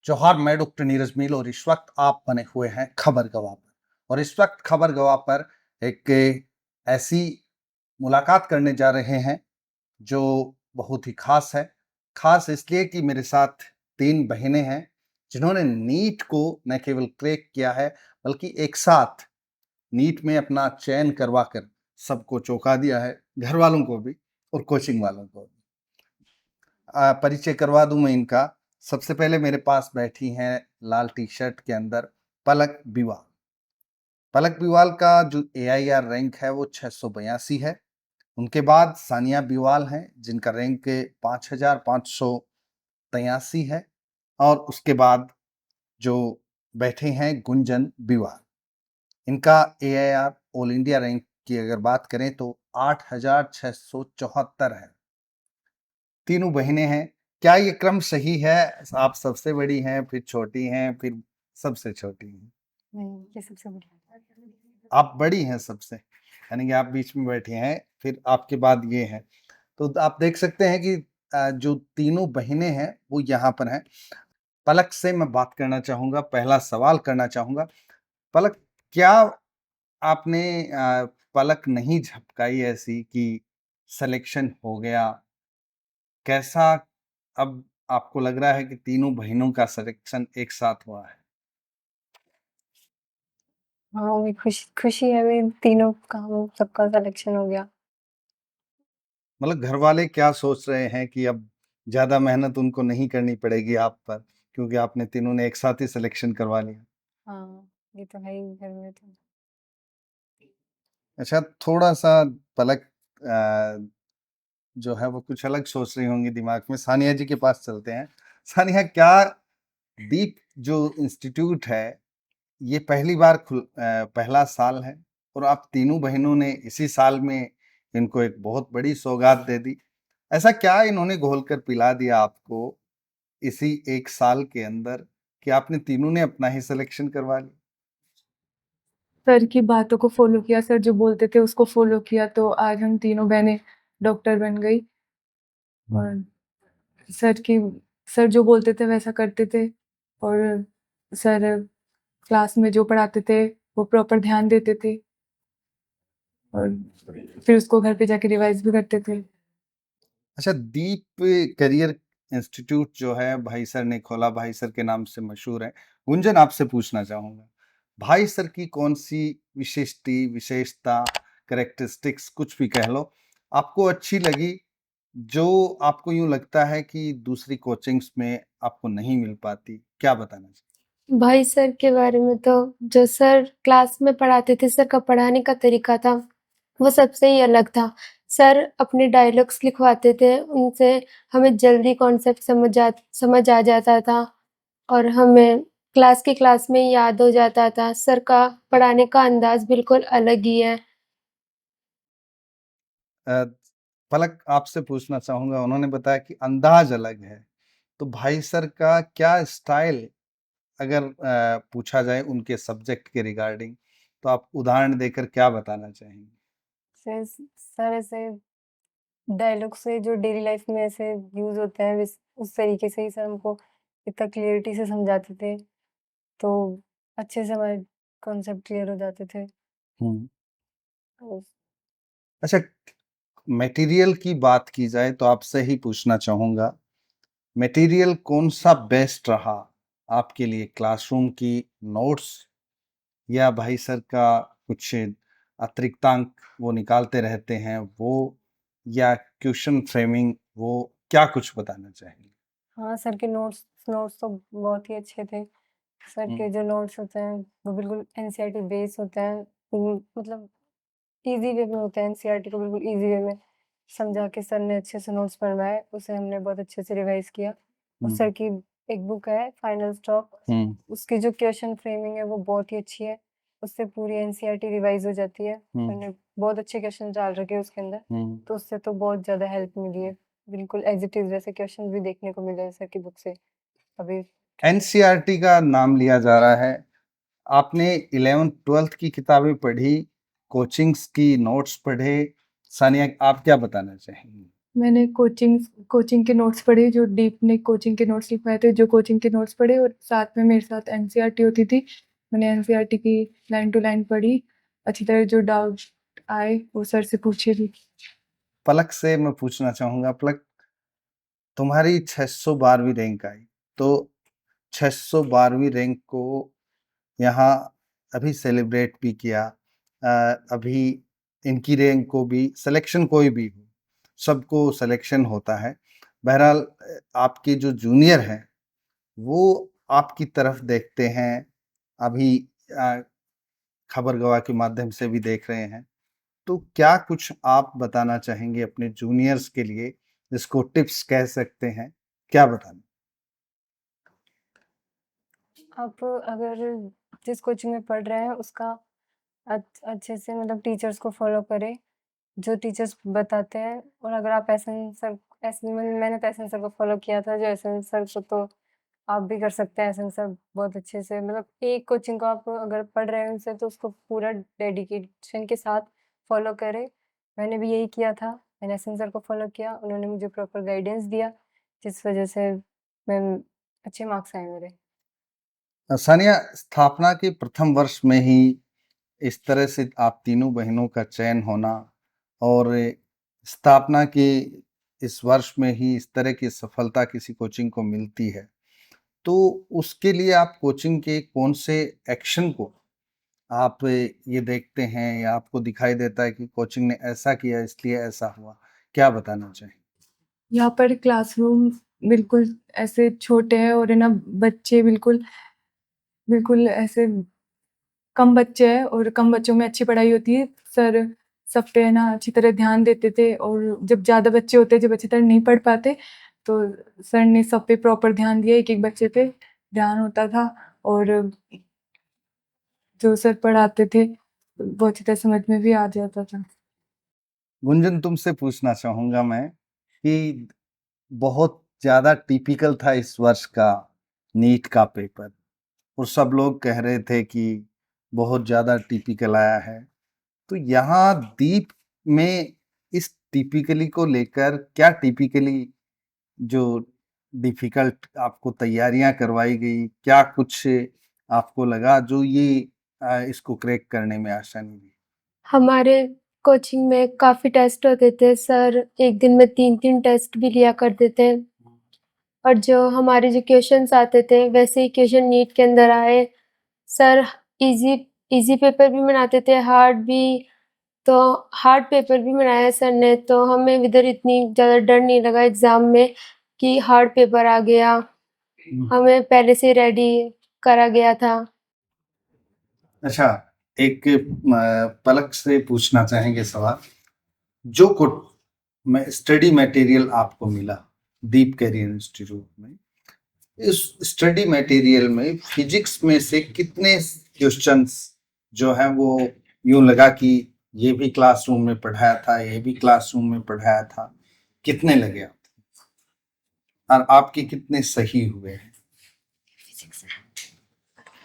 जोहार, मैं डॉक्टर नीरज मील और इस वक्त आप बने हुए हैं खबर गवाह पर। और इस वक्त खबर गवाह पर एक ऐसी मुलाकात करने जा रहे हैं जो बहुत ही खास है। खास इसलिए कि मेरे साथ 3 बहनें हैं जिन्होंने नीट को न केवल क्रैक किया है बल्कि एक साथ नीट में अपना चयन करवा कर सबको चौंका दिया है, घर वालों को भी और कोचिंग वालों को भी। परिचय करवा दूं मैं इनका। सबसे पहले मेरे पास बैठी हैं लाल टी शर्ट के अंदर पलक बिवाल। पलक बिवाल का जो AIR रैंक है वो 682 है। उनके बाद सानिया बिवाल हैं जिनका रैंक 5583 है। और उसके बाद जो बैठे हैं गुंजन बिवाल, इनका AIR ऑल इंडिया रैंक की अगर बात करें तो 8674 है। तीनों बहनें हैं। क्या ये क्रम सही है? आप सबसे बड़ी हैं, फिर छोटी हैं, फिर सबसे छोटी हैं? नहीं, ये सबसे बड़ी है। आप बड़ी हैं सबसे, यानी कि आप बीच में बैठी हैं, फिर आपके बाद ये हैं। तो आप देख सकते हैं कि जो तीनों बहनें हैं वो यहाँ पर हैं। पलक से मैं बात करना चाहूँगा, पहला सवाल करना चाहूँगा। पलक, क्या आपने पलक नहीं झपकाई ऐसी कि सिलेक्शन हो गया? कैसा अब आपको लग रहा है कि तीनों बहनों का सिलेक्शन एक साथ हुआ है? हाँ, भी खुशी है, भी तीनों का हम सबका सिलेक्शन हो गया। मतलब घर वाले क्या सोच रहे हैं कि अब ज़्यादा मेहनत उनको नहीं करनी पड़ेगी आप पर, क्योंकि आपने तीनों ने एक साथ ही सिलेक्शन करवा लिया? हाँ, ये तो है ही घर में तो। अच्छा, थोड़ा-सा पलक जो है वो कुछ अलग सोच रही होंगी दिमाग में। सानिया जी के पास चलते हैं। सानिया, क्या दीप जो इंस्टीट्यूट है, ये पहला साल है और आप तीनों बहनों ने इसी साल में इनको एक बहुत बड़ी सौगात दे दी। ऐसा क्या इन्होंने घोल कर पिला दिया आपको इसी एक साल के अंदर कि आपने तीनों ने अपना ही सिलेक्शन करवा लिया? सर की बातों को फॉलो किया, सर जो बोलते थे उसको फॉलो किया, तो आज हम तीनों बहनें डॉक्टर बन गई। और सर की सर जो बोलते थे वैसा करते थे, और सर क्लास में जो पढ़ाते थे वो प्रॉपर ध्यान देते थे, और फिर उसको घर पे जाके रिवाइज भी करते थे। अच्छा, दीप करियर इंस्टीट्यूट जो है भाई सर ने खोला, भाई सर के नाम से मशहूर है। गुंजन, आपसे पूछना चाहूंगा, भाई सर की कौन सी विशेषता, करेक्टरिस्टिक्स, कुछ भी कह लो, आपको अच्छी लगी, जो आपको यूं लगता है कि दूसरी कोचिंग्स में आपको नहीं मिल पाती? क्या बताना चाहिए? भाई सर के बारे में तो जो सर क्लास में पढ़ाते थे, सर का पढ़ाने का तरीका था वो सबसे ही अलग था। सर अपने डायलॉग्स लिखवाते थे, उनसे हमें जल्दी कॉन्सेप्ट समझ आ जाता था और हमें क्लास में ही याद हो जाता था। सर का पढ़ाने का अंदाज बिल्कुल अलग ही है। अ, पलक, आपसे पूछना चाहूंगा, उन्होंने बताया कि अंदाज अलग है, तो भाई सर का क्या स्टाइल, अगर पूछा जाए उनके सब्जेक्ट के रिगार्डिंग, तो आप उदाहरण देकर क्या बताना चाहेंगे? सर ऐसे डायलॉग से जो डेली लाइफ में ऐसे यूज़ होते हैं उस तरीके से ही सर हमको इतना क्लियरिटी से समझाते थे, तो अच्छे से हमारे कॉन्सेप्ट क्लियर हो जाते थे। उस अच्छा, मटेरियल की बात की जाए तो आपसे ही पूछना चाहूंगा, मटेरियल कौन सा बेस्ट रहा आपके लिए? क्लासरूम की नोट्स या भाई सर का कुछ अतिरिक्तांक वो निकालते रहते हैं वो, या क्वेश्चन फ्रेमिंग, वो क्या कुछ बताना चाहेंगे? हाँ, सर के नोट्स तो बहुत ही अच्छे थे। सर के जो नोट्स होते हैं वो बिल्कुल एनसीईआरटी बेस होते हैं। मतलब ईज़ी वे में होते हैं, एनसीईआरटी को बिल्कुल ईज़ी वे में समझा के सर ने अच्छे से नोट्स पढ़वाए, उसे हमने बहुत अच्छे से रिवाइज़ किया। और सर की एक बुक है फाइनल स्टॉक, उसकी जो क्वेश्चन फ्रेमिंग है वो बहुत ही अच्छी है, उससे पूरी एनसीईआरटी रिवाइज़ हो जाती है। सर ने बहुत अच्छे क्वेश्चन डाल रखे हैं उसके अंदर, तो उससे तो बहुत ज़्यादा हेल्प मिली है। बिल्कुल एज़ इट इज़ वैसे क्वेश्चन भी देखने को मिले हैं सर की बुक से अभी। एनसीईआरटी का नाम लिया जा रहा है, आपने 11th-12th की किताबें पढ़ी, कोचिंग्स की नोट्स पढ़े, सानिया आप क्या बताना चाहेंगी? मैंने कोचिंग के नोट्स पढ़े, जो डीप ने कोचिंग के नोट्स लिखवाए थे, जो कोचिंग के नोट्स पढ़े, और साथ में मेरे साथ एनसीईआरटी होती थी। मैंने एनसीईआरटी की लाइन टू लाइन पढ़ी, अच्छी तरह जो डाउट आए वो सर से पूछे भी। पलक से मैं पूछना चाहूँगा, पलक तुम्हारी 612वीं रैंक आई, तो 612वीं रैंक को यहाँ अभी सेलिब्रेट भी किया। अभी इनकी रैंक को भी सिलेक्शन कोई भी हो, सबको सिलेक्शन होता है। बहरहाल आपके जो जूनियर हैं वो आपकी तरफ देखते हैं, अभी खबरगवाह के माध्यम से भी देख रहे हैं। तो क्या कुछ आप बताना चाहेंगे अपने जूनियर्स के लिए, जिसको टिप्स कह सकते हैं, क्या बताना? आप अगर जिस कोचिंग में पढ़ रहे हैं उसका अच्छे से मतलब टीचर्स को फॉलो करें, जो टीचर्स बताते हैं। और अगर आप मैंने तो एसएन सर को फॉलो किया था, जो एसएन सर को तो आप भी कर सकते हैं। एसएन सर बहुत अच्छे से मतलब एक कोचिंग को आप अगर पढ़ रहे हैं उनसे, तो उसको पूरा डेडिकेशन के साथ फॉलो करें। मैंने भी यही किया था, मैंने एसएन सर को फॉलो किया, उन्होंने मुझे प्रॉपर गाइडेंस दिया, जिस वजह से मैं अच्छे मार्क्स आए मेरे। सानिया, स्थापना के प्रथम वर्ष में ही इस तरह से आप तीनों बहनों का चयन होना और स्थापना के इस वर्ष में ही इस तरह की सफलता किसी कोचिंग को मिलती है, तो उसके लिए आप कोचिंग के कौन से एक्शन को आप ये देखते हैं या आपको दिखाई देता है कि कोचिंग ने ऐसा किया इसलिए ऐसा हुआ? क्या बताना चाहें? यहाँ पर क्लासरूम बिल्कुल ऐसे छोटे हैं और है ना, बच्चे बिल्कुल ऐसे कम बच्चे हैं और कम बच्चों में अच्छी पढ़ाई होती है। सर सब पे है ना अच्छी तरह ध्यान देते थे, और जब ज़्यादा बच्चे होते, जब अच्छी तरह नहीं पढ़ पाते, तो सर ने सब पे प्रॉपर ध्यान दिया, एक-एक बच्चे पे ध्यान होता था, और जो सर पढ़ाते थे वो अच्छी तरह समझ में भी आ जाता था। गुंजन, तुमसे पूछना चाहूँगा मैं कि बहुत ज़्यादा टिपिकल था इस वर्ष का नीट का पेपर, और सब लोग कह रहे थे कि बहुत ज़्यादा टिपिकल आया है। तो यहाँ दीप में इस टिपिकली को लेकर क्या टिपिकली जो डिफिकल्ट आपको तैयारियां करवाई गई, क्या कुछ आपको लगा जो ये इसको क्रैक करने में आसानी हुई? हमारे कोचिंग में काफ़ी टेस्ट होते थे। सर एक दिन में 3-3 टेस्ट भी लिया करते थे, और जो हमारे जो क्वेश्चंस आते थे वैसे ही क्वेश्चन नीट के अंदर आए। सर इजी इजी पेपर भी बनाते थे, हार्ड भी। तो हार्ड पेपर भी बनाया सर ने, तो हमें इधर इतनी ज़्यादा डर नहीं लगा एग्ज़ाम में कि हार्ड पेपर आ गया। हमें पहले से रेडी करा गया था। अच्छा, एक पलक से पूछना चाहेंगे सवाल, जो स्टडी मटेरियल आपको मिला दीप कैरियर इंस्टीट्यूट में, इस स्टडी मटेरियल में फिजिक्स में से कितने क्वेश्चंस जो हैं वो यूं लगा कि ये भी क्लासरूम में पढ़ाया था, ये भी क्लासरूम में पढ़ाया था, कितने लगे आपको और आपके कितने सही हुए हैं?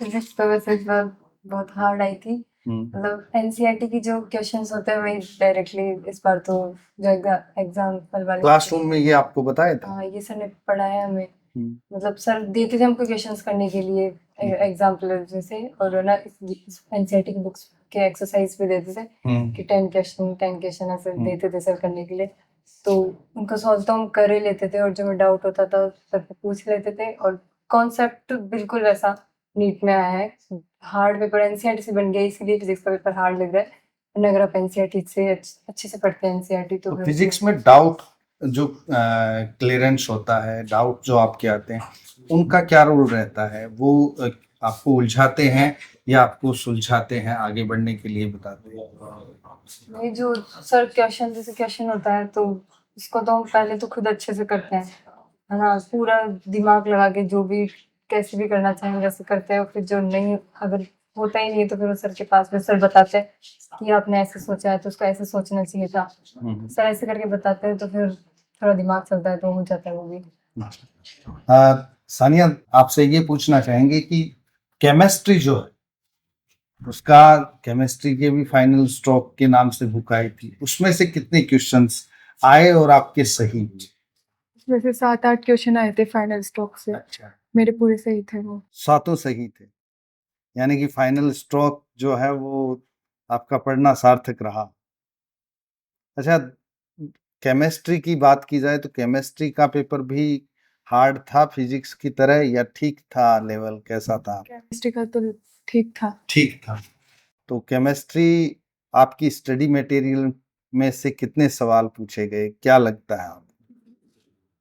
फिजिक्स तो वैसे इस बार बहुत हार्ड आई थी। मतलब एनसीईआरटी की जो क्वेश्चंस होते हैं वही डायरेक्टली इस बार तो जो एग्जाम्पल वाले क्लासरूम में ये आपको बताया था? हाँ, ये सर ने पढ़ाया हमें। मतलब सर देते थे हमको क्वेश्चंस करने के लिए एग्जाम्पल जैसे, और ना इस एनसीईआरटी की बुक्स के एक्सरसाइज भी देते थे कि 10 क्वेश्चन ऐसे देते थे सर करने के लिए। तो उनको सॉल्व तो हम कर ही लेते थे, और जो में डाउट होता था सर से पूछ लेते थे, और कॉन्सेप्ट बिल्कुल वैसा नीट में आया है। हार्ड पेपर एनसीईआरटी से बन गया, इसीलिए फिजिक्स का पेपर हार्ड लग रहा है। वरना अगर आप एनसीईआरटी से अच्छे से पढ़ते हैं एनसीईआरटी तो फिजिक्स में डाउट जो क्लियरेंस होता है, डाउट जो आपके आते हैं, उनका क्या रोल रहता है? वो आपको उलझाते हैं या आपको सुलझाते हैं, आगे बढ़ने के लिए बताते हैं? नहीं, जो सर क्वेश्चन जैसे क्वेश्चन होता है तो उसको तो हम पहले तो खुद अच्छे से करते हैं, है ना? पूरा दिमाग लगा के जो भी कैसे भी करना चाहें वैसे करते हैं, और फिर जो नहीं अगर होता ही नहीं है तो फिर वो सर के पास में सर बताते हैं कि आपने ऐसे सोचा है तो उसको ऐसे सोचना चाहिए था। सर ऐसे करके बताते हैं तो फिर थोड़ा दिमाग चलता है तो हो जाता है वो भी। सानिया, आपसे ये पूछना चाहेंगे कि केमिस्ट्री जो है उसका केमिस्ट्री के भी फाइनल स्ट्रोक के नाम से बुक आई थी, उसमें से कितने क्वेश्चंस आए और आपके सही हुए? वैसे 7-8 क्वेश्चन आए थे फाइनल स्ट्रोक से, अच्छा, मेरे पूरे सही थे वो। सातों सही थे, यानी कि फाइनल स्ट्रोक जो है वो आपका पढ़ना सार्थक रहा। अच्छा, केमिस्ट्री की बात की जाए तो केमिस्ट्री का पेपर भी हार्ड था फिजिक्स की तरह या ठीक था, लेवल कैसा था? केमिस्ट्री का तो ठीक था। ठीक था। तो केमिस्ट्री आपकी स्टडी मटेरियल में से कितने सवाल पूछे गए, क्या लगता है आपको?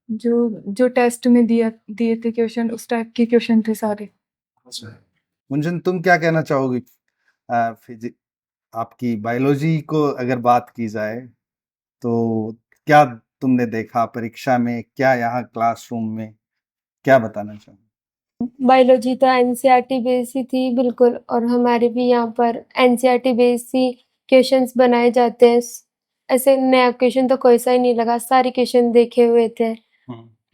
जो टेस्ट में दिए थे क्वेश्चन उस टाइप के क्वेश्चन थे सारे। गुंजन, तुम क्या कहना चाहोगी? फिजिक आपकी बायोलॉजी को अगर बात की जाए तो क्या तुमने देखा परीक्षा में, क्या यहाँ क्लासरूम में, क्या बताना चाहोगे? बायोलॉजी तो एनसीईआरटी बेस ही थी बिल्कुल, और हमारे भी यहाँ पर एनसीईआरटी बेस ही क्वेश्चंस बनाए जाते हैं। ऐसे नया क्वेश्चन तो कोई सा ही नहीं लगा, सारे क्वेश्चन देखे हुए थे।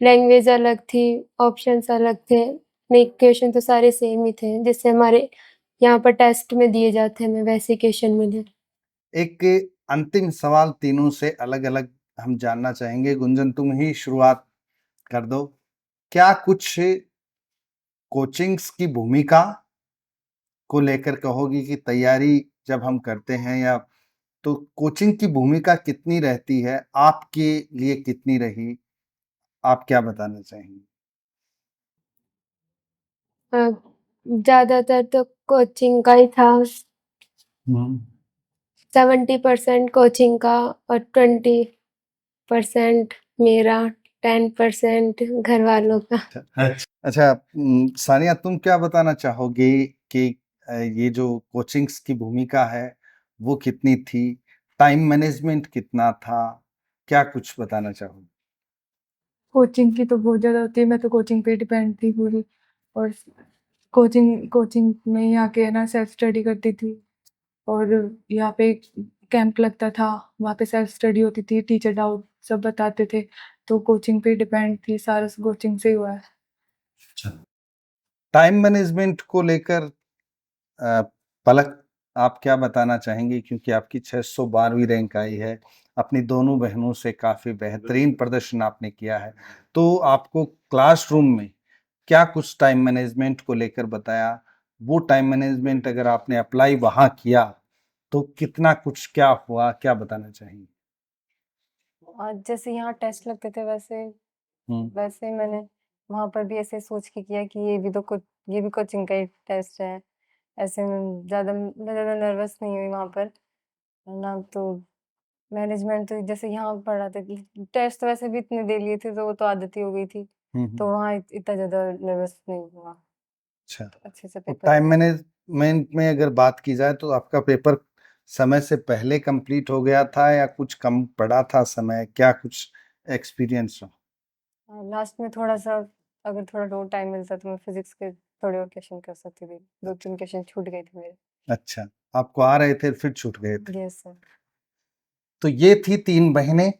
लैंग्वेज अलग थी, ऑप्शंस अलग थे, नहीं क्वेश्चन तो सारे सेम ही थे, जैसे हमारे यहाँ पर टेस्ट में दिए जाते हैं, हमें वैसे क्वेश्चन मिले। एक अंतिम सवाल तीनों से अलग-अलग हम जानना चाहेंगे। गुंजन, तुम ही शुरुआत कर दो। क्या कुछ कोचिंग्स की भूमिका को लेकर कहोगी कि तैयारी जब हम करते हैं या तो कोचिंग की भूमिका कितनी रहती है, आपके लिए कितनी रही? आप क्या बताना चाहेंगी? ज़्यादातर तो कोचिंग का ही था, 70% कोचिंग का और 20% मेरा, 10% घर वालों का। अच्छा, सानिया, तुम क्या बताना चाहोगे कि ये जो कोचिंग्स की भूमिका है वो कितनी थी? टाइम मैनेजमेंट कितना था? क्या कुछ बताना चाहोगे? कोचिंग की तो बहुत ज़्यादा होती है, मैं तो कोचिंग पे डिपेंड थी पूरी, और कोचिंग में ही आके ना सेल्फ स्टडी करती थी, और यहाँ पे कैंप लगता था, वहाँ पे सेल्फ स्टडी होती थी, टीचर डाउट सब बताते थे, तो कोचिंग पे डिपेंड थी, सारा कोचिंग से ही हुआ है। टाइम मैनेजमेंट को लेकर पलक, आप क्या बताना चाहेंगी? क्योंकि आपकी 612वीं रैंक आई है, अपनी दोनों बहनों से काफ़ी बेहतरीन प्रदर्शन आपने किया है। तो आपको क्लासरूम में क्या कुछ टाइम मैनेजमेंट को लेकर बताया? वो टाइम मैनेजमेंट अगर आपने अप्लाई वहाँ किया, तो कितना कुछ क्या हुआ? क्या बताना चाहेंगी? जैसे यहाँ टेस्ट लगते थे हुँ। वैसे मैंने वहाँ पर भी ऐसे सोच के किया कि ये भी कोचिंग का ही टेस्ट है। ऐसे में मैं ज़्यादा नर्वस नहीं हुई वहाँ पर, ना तो मैनेजमेंट तो जैसे यहाँ पढ़ाते थे, टेस्ट तो वैसे भी इतने दे लिए थे तो वो तो आदत ही हो गई थी, हुँ, तो हुँ। वहाँ इतना ज़्यादा नर्वस नहीं हुआ, अच्छा। अच्छे से तो पेपर टाइम हुआ। मैनेजमेंट में अगर बात की जाए तो आपका पेपर समय से पहले कंप्लीट हो गया था या कुछ कम पड़ा था समय? क्या कुछ एक्सपीरियंस रहा? लास्ट में थोड़ा-सा अगर थोड़ा और टाइम मिलता तो मैं फिज़िक्स के थोड़े और क्वेश्चन कर सकती थी, 2-3 क्वेश्चन छूट गए थे मेरे। अच्छा, आपको आ रहे थे फिर छूट गए थे। Yes sir. तो ये थी 3 बहनें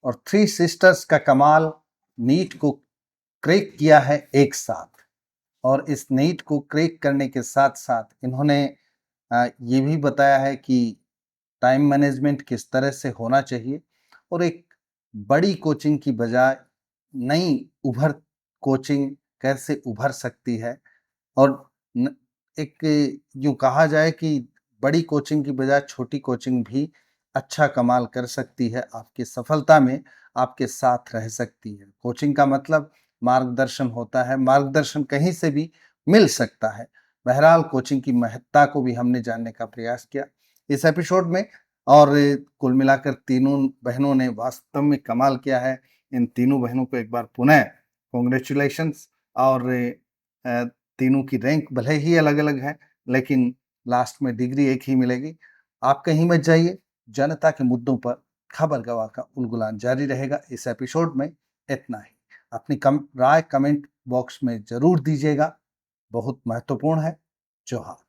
और 3 सिस्टर्स का कमाल, नीट को क्रैक किया है एक साथ, और इस नीट को क्रैक करने के साथ-साथ इन्होंने ये भी बताया है कि टाइम मैनेजमेंट किस तरह से होना चाहिए और एक बड़ी कोचिंग की बजाय नई उभर कोचिंग कैसे उभर सकती है, और न एक यूँ कहा जाए कि बड़ी कोचिंग की बजाय छोटी कोचिंग भी अच्छा कमाल कर सकती है, आपकी सफलता में आपके साथ रह सकती है। कोचिंग का मतलब मार्गदर्शन होता है, मार्गदर्शन कहीं से भी मिल सकता है। बहरहाल कोचिंग की महत्ता को भी हमने जानने का प्रयास किया इस एपिसोड में, और कुल मिलाकर तीनों बहनों ने वास्तव में कमाल किया है। इन तीनों बहनों को एक बार पुनः कांग्रेचुलेशंस, और तीनों की रैंक भले ही अलग-अलग है, लेकिन लास्ट में डिग्री एक ही मिलेगी। आप कहीं मत जाइए, जनता के मुद्दों पर खबर गवाह का उलगुलान जारी रहेगा। इस एपिसोड में इतना ही। अपनी राय कमेंट बॉक्स में ज़रूर दीजिएगा, बहुत महत्वपूर्ण है। जोहार।